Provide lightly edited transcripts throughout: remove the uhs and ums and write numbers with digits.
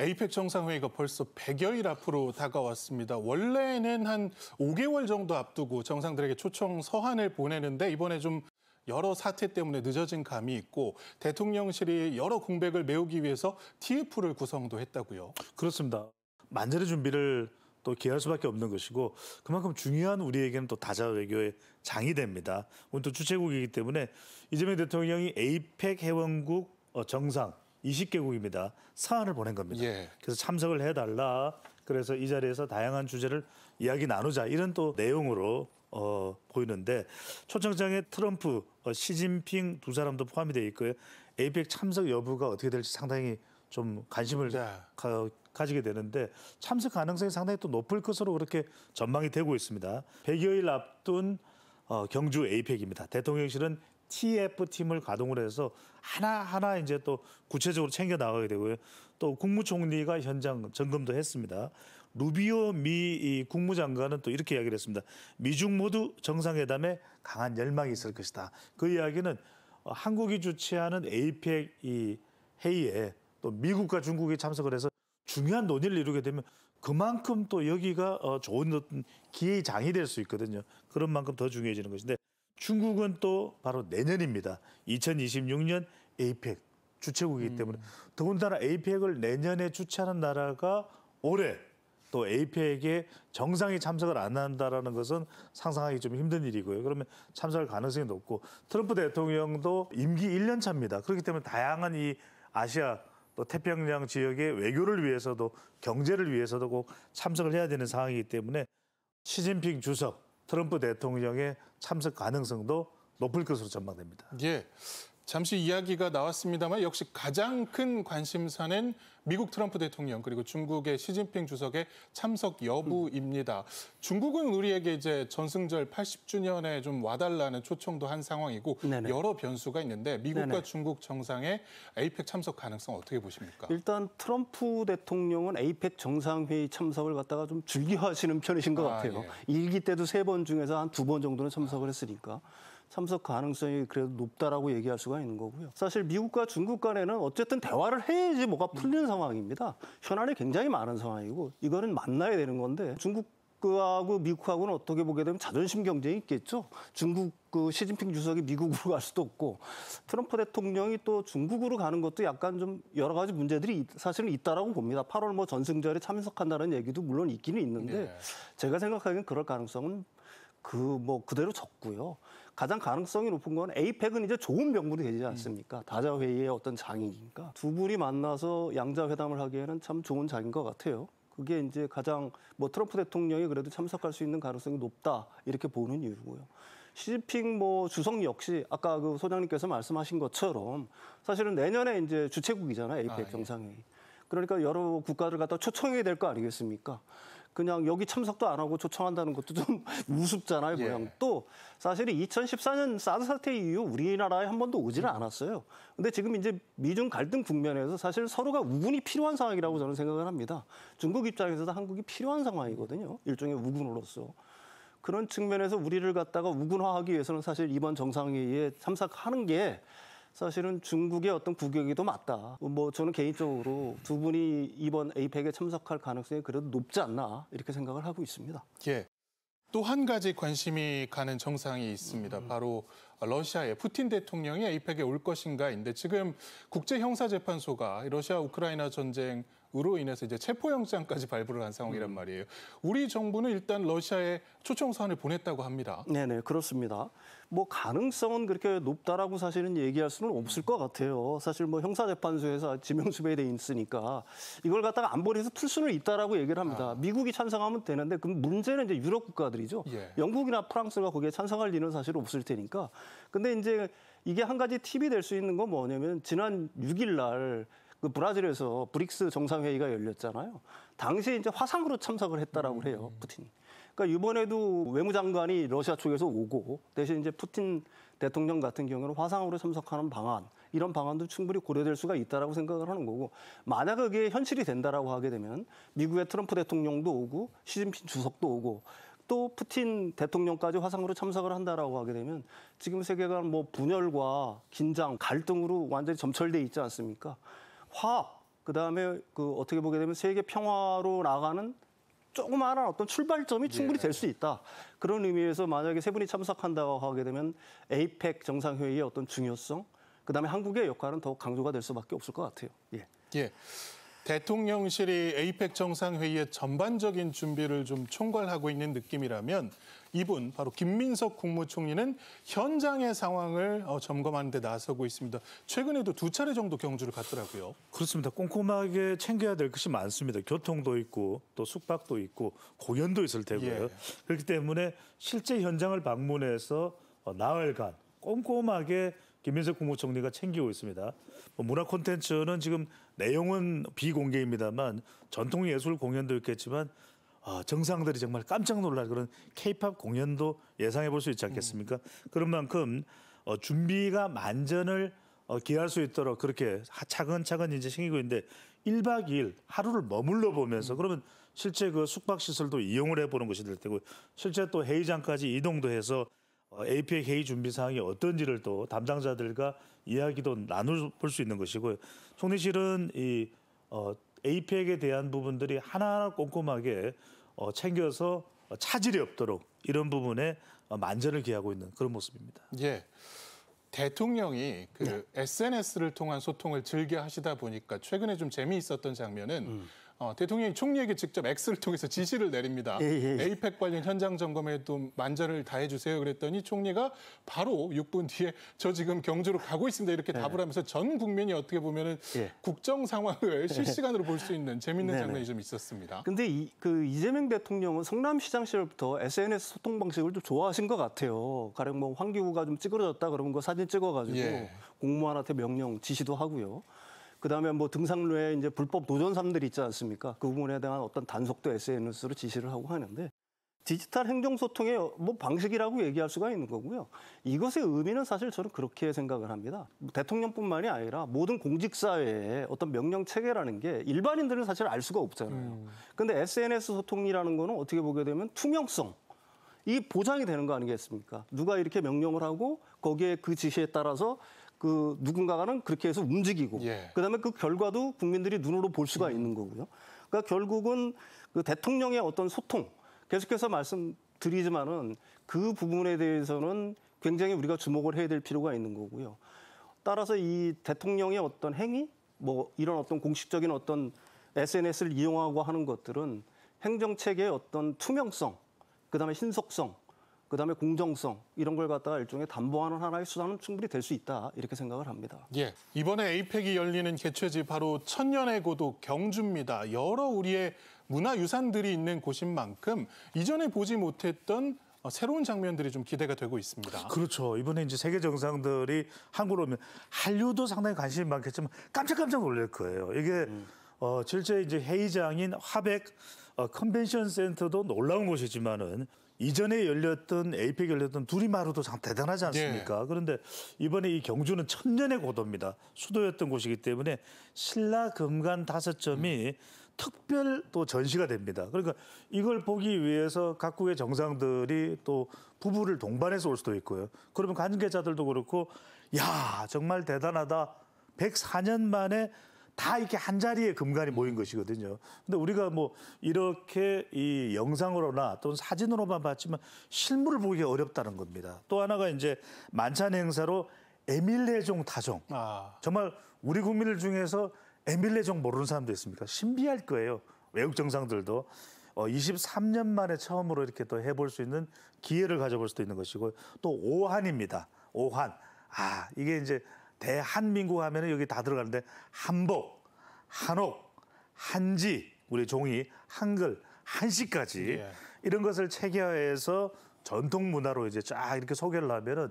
에이펙 정상회의가 벌써 100여일 앞으로 다가왔습니다. 원래는 한 5개월 정도 앞두고 정상들에게 초청 서한을 보내는데 이번에 좀 여러 사태 때문에 늦어진 감이 있고 대통령실이 여러 공백을 메우기 위해서 TF를 구성도 했다고요. 그렇습니다. 만전의 준비를 또 기할 수밖에 없는 것이고 그만큼 중요한 우리에게는 또 다자 외교의 장이 됩니다. 오늘 또 주최국이기 때문에 이재명 대통령이 에이펙 회원국 정상 20개국입니다. 사안을 보낸 겁니다. 예. 그래서 참석을 해달라. 그래서 이 자리에서 다양한 주제를 이야기 나누자. 이런 또 내용으로 보이는데 초청장에 트럼프, 시진핑 두 사람도 포함이 되어 있고요. 에이펙 참석 여부가 어떻게 될지 상당히 좀 관심을 가지게 되는데 참석 가능성이 상당히 또 높을 것으로 그렇게 전망이 되고 있습니다. 100여일 앞둔 경주 에이펙입니다. 대통령실은 TF팀을 가동을 해서 하나하나 이제 또 구체적으로 챙겨 나가게 되고요. 또 국무총리가 현장 점검도 했습니다. 루비오 미 국무장관은 또 이렇게 이야기를 했습니다. 미중 모두 정상회담에 강한 열망이 있을 것이다. 그 이야기는 한국이 주최하는 에이펙 이 회의에 또 미국과 중국이 참석을 해서 중요한 논의를 이루게 되면 그만큼 또 여기가 좋은 어떤 기회의 장이 될 수 있거든요. 그런 만큼 더 중요해지는 것인데 중국은 또 바로 내년입니다. 2026년 에이펙 주최국이기 때문에 더군다나 에이펙을 내년에 주최하는 나라가 올해 또 에이펙에 정상이 참석을 안 한다는 것은 상상하기 좀 힘든 일이고요. 그러면 참석할 가능성이 높고 트럼프 대통령도 임기 1년 차입니다. 그렇기 때문에 다양한 이 아시아 또 태평양 지역의 외교를 위해서도 경제를 위해서도 꼭 참석을 해야 되는 상황이기 때문에 시진핑 주석, 트럼프 대통령의 참석 가능성도 높을 것으로 전망됩니다. 예, 잠시 이야기가 나왔습니다만 역시 가장 큰 관심사는 미국 트럼프 대통령 그리고 중국의 시진핑 주석의 참석 여부입니다. 중국은 우리에게 이제 전승절 80주년에 좀 와달라는 초청도 한 상황이고 네네. 여러 변수가 있는데 미국과 네네. 중국 정상의 에이펙 참석 가능성 어떻게 보십니까? 일단 트럼프 대통령은 에이펙 정상회의 참석을 갖다가 좀 즐겨하시는 편이신 것 같아요. 예. 일기 때도 3번 중에서 한 2번 정도는 참석을 했으니까 참석 가능성이 그래도 높다라고 얘기할 수가 있는 거고요. 사실 미국과 중국 간에는 어쨌든 대화를 해야지 뭐가 풀리는 상황입니다. 현안이 굉장히 많은 상황이고 이거는 만나야 되는 건데 중국하고 미국하고는 어떻게 보게 되면 자존심 경쟁이 있겠죠. 중국 시진핑 주석이 미국으로 갈 수도 없고 트럼프 대통령이 또 중국으로 가는 것도 약간 좀 여러 가지 문제들이 사실은 있다라고 봅니다. 8월 뭐 전승절에 참석한다는 얘기도 물론 있기는 있는데 네. 제가 생각하기엔 그럴 가능성은 그대로 적고요. 가장 가능성이 높은 건 에이펙은 이제 좋은 명분이 되지 않습니까? 다자회의의 어떤 장이니까. 두 분이 만나서 양자회담을 하기에는 참 좋은 장인 것 같아요. 그게 이제 가장 트럼프 대통령이 그래도 참석할 수 있는 가능성이 높다 이렇게 보는 이유고요. 시진핑 주석 역시 아까 그 소장님께서 말씀하신 것처럼 사실은 내년에 이제 주최국이잖아요. 에이펙 정상회의. 그러니까 여러 국가들 갖다 초청해야 될 거 아니겠습니까? 그냥 여기 참석도 안 하고 초청한다는 것도 좀 우습잖아요, 모양. 또 사실 2014년 사드 사태 이후 우리나라에 한 번도 오지는 않았어요. 근데 지금 이제 미중 갈등 국면에서 사실 서로가 우군이 필요한 상황이라고 저는 생각을 합니다. 중국 입장에서도 한국이 필요한 상황이거든요. 일종의 우군으로서. 그런 측면에서 우리를 갖다가 우군화하기 위해서는 사실 이번 정상회의에 참석하는 게 사실은 중국의 어떤 국격이 더 맞다. 저는 개인적으로 두 분이 이번 에이펙에 참석할 가능성이 그래도 높지 않나 이렇게 생각을 하고 있습니다. 예. 또 한 가지 관심이 가는 정상이 있습니다. 바로 러시아의 푸틴 대통령이 에이펙에 올 것인가인데 지금 국제형사재판소가 러시아 우크라이나 전쟁으로 인해서 이제 체포영장까지 발부를 한 상황이란 말이에요. 우리 정부는 일단 러시아에 초청서한을 보냈다고 합니다. 네네, 그렇습니다. 가능성은 그렇게 높다라고 사실은 얘기할 수는 없을 것 같아요. 사실 형사재판소에서 지명수배돼 있으니까 이걸 갖다가 안 보내서 풀 수는 있다라고 얘기를 합니다. 미국이 찬성하면 되는데 그 문제는 이제 유럽 국가들이죠. 예. 영국이나 프랑스가 거기에 찬성할 일은 사실 없을 테니까. 근데 이제 이게 한 가지 팁이 될 수 있는 건 뭐냐면 지난 6일 날 그 브라질에서 브릭스 정상회의가 열렸잖아요. 당시에 이제 화상으로 참석을 했다라고 해요, 푸틴. 그러니까 이번에도 외무장관이 러시아 쪽에서 오고 대신 이제 푸틴 대통령 같은 경우는 화상으로 참석하는 방안 이런 방안도 충분히 고려될 수가 있다라고 생각을 하는 거고 만약 그게 현실이 된다라고 하게 되면 미국의 트럼프 대통령도 오고 시진핑 주석도 오고 또 푸틴 대통령까지 화상으로 참석을 한다라고 하게 되면 지금 세계가 분열과 긴장, 갈등으로 완전히 점철돼 있지 않습니까? 화합, 그다음에 그 어떻게 보게 되면 세계 평화로 나가는 조그마한 어떤 출발점이 충분히 될 수 있다. 그런 의미에서 만약에 세 분이 참석한다고 하게 되면 에이펙 정상회의의 어떤 중요성, 그다음에 한국의 역할은 더욱 강조가 될 수밖에 없을 것 같아요. 예. 예. 대통령실이 에이펙 정상회의의 전반적인 준비를 좀 총괄하고 있는 느낌이라면 이분 바로 김민석 국무총리는 현장의 상황을 점검하는 데 나서고 있습니다. 최근에도 2차례 정도 경주를 갔더라고요. 그렇습니다. 꼼꼼하게 챙겨야 될 것이 많습니다. 교통도 있고 또 숙박도 있고 공연도 있을 테고요. 예. 그렇기 때문에 실제 현장을 방문해서 나흘간 꼼꼼하게 김민석 국무총리가 챙기고 있습니다. 문화 콘텐츠는 지금 내용은 비공개입니다만 전통예술 공연도 있겠지만 정상들이 정말 깜짝 놀랄 그런 K-팝 공연도 예상해 볼 수 있지 않겠습니까? 그런 만큼 준비가 만전을 기할 수 있도록 그렇게 차근차근 이제 챙기고 있는데 1박 2일 하루를 머물러 보면서 그러면 실제 그 숙박 시설도 이용을 해보는 것이 될 테고 실제 또 회의장까지 이동도 해서 APEC 회의 준비 사항이 어떤지를 또 담당자들과 이야기도 나눠볼 수 있는 것이고요. 총리실은 이 APEC에 대한 부분들이 하나하나 꼼꼼하게 챙겨서 차질이 없도록 이런 부분에 만전을 기하고 있는 그런 모습입니다. 예. 대통령이 그 SNS를 통한 소통을 즐겨 하시다 보니까 최근에 좀 재미있었던 장면은 대통령이 총리에게 직접 X를 통해서 지시를 내립니다. 에이펙 관련 현장 점검에도 만전을 다해 주세요. 그랬더니 총리가 바로 6분 뒤에 저 지금 경주로 가고 있습니다. 이렇게 답을 하면서 전 국민이 어떻게 보면은 국정 상황을 실시간으로 볼 수 있는 재밌는 장면이 좀 있었습니다. 근데 이재명 대통령은 성남시장 시절부터 SNS 소통 방식을 좀 좋아하신 것 같아요. 가령 뭐 환기구가 좀 찌그러졌다 그러면 그 사진 찍어가지고 공무원한테 명령 지시도 하고요. 그다음에 뭐 등산로에 이제 불법 노점상들이 있지 않습니까? 그 부분에 대한 어떤 단속도 SNS로 지시를 하고 하는데 디지털 행정 소통의 뭐 방식이라고 얘기할 수가 있는 거고요. 이것의 의미는 사실 저는 그렇게 생각을 합니다. 대통령뿐만이 아니라 모든 공직사회의 어떤 명령 체계라는 게 일반인들은 사실 알 수가 없잖아요. 근데 SNS 소통이라는 거는 어떻게 보게 되면 투명성. 이 보장이 되는 거 아니겠습니까? 누가 이렇게 명령을 하고 거기에 그 지시에 따라서 그 누군가는 그렇게 해서 움직이고 그다음에 그 결과도 국민들이 눈으로 볼 수가 있는 거고요. 그러니까 결국은 그 대통령의 어떤 소통 계속해서 말씀드리지만은 그 부분에 대해서는 굉장히 우리가 주목을 해야 될 필요가 있는 거고요. 따라서 이 대통령의 어떤 행위 뭐 이런 어떤 공식적인 어떤 SNS를 이용하고 하는 것들은 행정체계의 어떤 투명성 그다음에 신속성 그다음에 공정성 이런 걸 갖다가 일종의 담보하는 하나의 수단은 충분히 될 수 있다 이렇게 생각을 합니다. 예, 이번에 에이펙이 열리는 개최지 바로 천년의 고도 경주입니다. 여러 우리의 문화유산들이 있는 곳인 만큼 이전에 보지 못했던 새로운 장면들이 좀 기대가 되고 있습니다. 그렇죠. 이번에 이제 세계 정상들이 한국으로 오면 한류도 상당히 관심이 많겠지만 깜짝깜짝 놀랄 거예요. 이게 실제 이제 회의장인 화백 컨벤션 센터도 놀라운 곳이지만은 이전에 열렸던 에이펙 열렸던 두리마루도 참 대단하지 않습니까? 그런데 이번에 이 경주는 천년의 고도입니다. 수도였던 곳이기 때문에 신라 금관 5점이 특별 또 전시가 됩니다. 그러니까 이걸 보기 위해서 각국의 정상들이 또 부부를 동반해서 올 수도 있고요. 그러면 관계자들도 그렇고 야 정말 대단하다. 104년 만에 다 이렇게 한 자리에 금관이 모인 것이거든요. 근데 우리가 뭐 이렇게 이 영상으로나 또는 사진으로만 봤지만 실물을 보기가 어렵다는 겁니다. 또 하나가 이제 만찬 행사로 에밀레종 타종. 정말 우리 국민들 중에서 에밀레종 모르는 사람도 있습니까? 신비할 거예요. 외국 정상들도 23년 만에 처음으로 이렇게 또 해볼 수 있는 기회를 가져볼 수도 있는 것이고 또 오한입니다. 오한. 이게 이제 대한민국 하면은 여기 다 들어가는데 한복, 한옥, 한지, 우리 종이, 한글, 한시까지 이런 것을 체계화해서 전통 문화로 이제 쫙 이렇게 소개를 하면은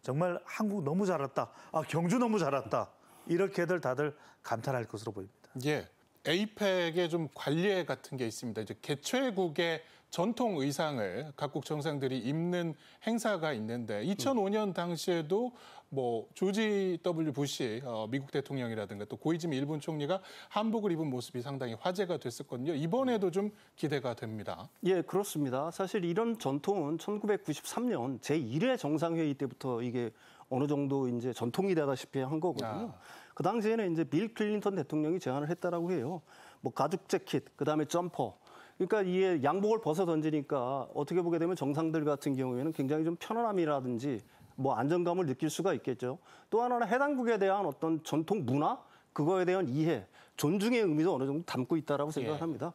정말 한국 너무 잘 왔다. 경주 너무 잘 왔다. 이렇게들 다들 감탄할 것으로 보입니다. 예. 에이펙에 좀 관례 같은 게 있습니다. 이제 개최국의 전통 의상을 각국 정상들이 입는 행사가 있는데 2005년 당시에도 뭐 조지 W 부시 미국 대통령이라든가 또 고이즈미 일본 총리가 한복을 입은 모습이 상당히 화제가 됐었거든요. 이번에도 좀 기대가 됩니다. 예, 그렇습니다. 사실 이런 전통은 1993년 제1회 정상회의 때부터 이게 어느 정도 이제 전통이 되다시피 한 거거든요. 그 당시에는 이제 빌 클린턴 대통령이 제안을 했다라고 해요. 뭐 가죽 재킷, 그다음에 점퍼. 그러니까 이게 양복을 벗어 던지니까 어떻게 보게 되면 정상들 같은 경우에는 굉장히 좀 편안함이라든지 뭐 안정감을 느낄 수가 있겠죠. 또 하나는 해당국에 대한 어떤 전통 문화, 그거에 대한 이해, 존중의 의미도 어느 정도 담고 있다라고 생각을 합니다.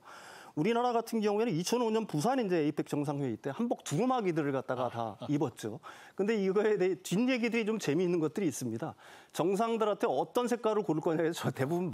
우리나라 같은 경우에는 2005년 부산 이제 에이펙 정상회의 때 한복 두루마기들을 갖다가 다 입었죠. 근데 이거에 대해 뒷얘기들이 좀 재미있는 것들이 있습니다. 정상들한테 어떤 색깔을 고를 거냐 해서 대부분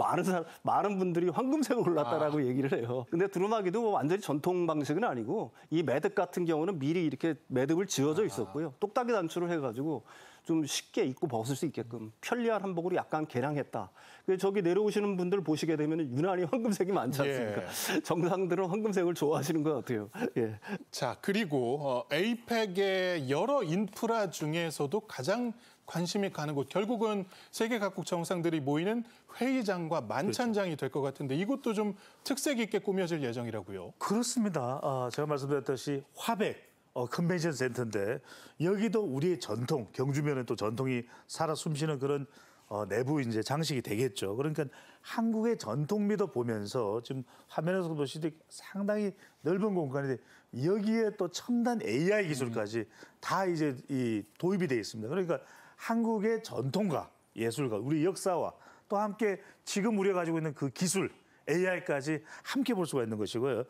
많은 분들이 황금색을 골랐다라고 얘기를 해요. 근데 두루마기도 뭐 완전히 전통 방식은 아니고 이 매듭 같은 경우는 미리 이렇게 매듭을 지어져 있었고요. 똑딱이 단추를 해가지고 좀 쉽게 입고 벗을 수 있게끔 편리한 한복으로 약간 개량했다. 그래서 저기 내려오시는 분들 보시게 되면 유난히 황금색이 많지 않습니까? 정상들은 황금색을 좋아하시는 것 같아요. 예. 자, 그리고 에이펙의 여러 인프라 중에서도 가장 관심이 가는 곳, 결국은 세계 각국 정상들이 모이는 회의장과 만찬장이 될 것 같은데 이것도 좀 특색 있게 꾸며질 예정이라고요. 그렇습니다. 제가 말씀드렸듯이 화백 컨벤션 센터인데 여기도 우리의 전통, 경주면은 또 전통이 살아 숨쉬는 그런 내부 이제 장식이 되겠죠. 그러니까 한국의 전통미도 보면서 지금 화면에서 보시듯이 상당히 넓은 공간인데 여기에 또 첨단 AI 기술까지 다 이제 이 도입이 되어 있습니다. 그러니까 한국의 전통과 예술과 우리 역사와 또 함께 지금 우리가 가지고 있는 그 기술 AI까지 함께 볼 수가 있는 것이고요.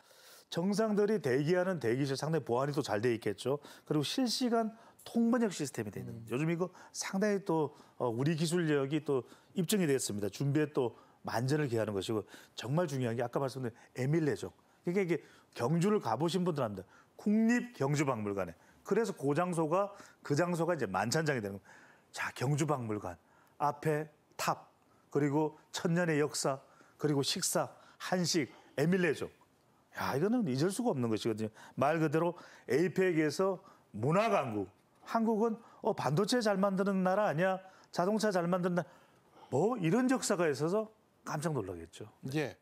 정상들이 대기하는 대기실 상당히 보안이 또 잘 돼 있겠죠. 그리고 실시간 통번역 시스템이 돼 있는. 요즘 이거 상당히 또 우리 기술력이 또 입증이 됐습니다. 준비에 또 만전을 기하는 것이고 정말 중요한 게 아까 말씀드린 에밀레족. 그러니까 이게 경주를 가보신 분들 압니다. 국립경주박물관에. 그래서 그 장소가 이제 만찬장이 되는 거예요. 자, 경주박물관 앞에 탑 그리고 천년의 역사 그리고 식사, 한식, 에밀레족. 야, 이거는 잊을 수가 없는 것이거든요. 말 그대로 에이펙에서 문화 강국. 한국은 반도체 잘 만드는 나라 아니야? 자동차 잘 만드는 나라. 뭐 이런 역사가 있어서 깜짝 놀라겠죠. 예.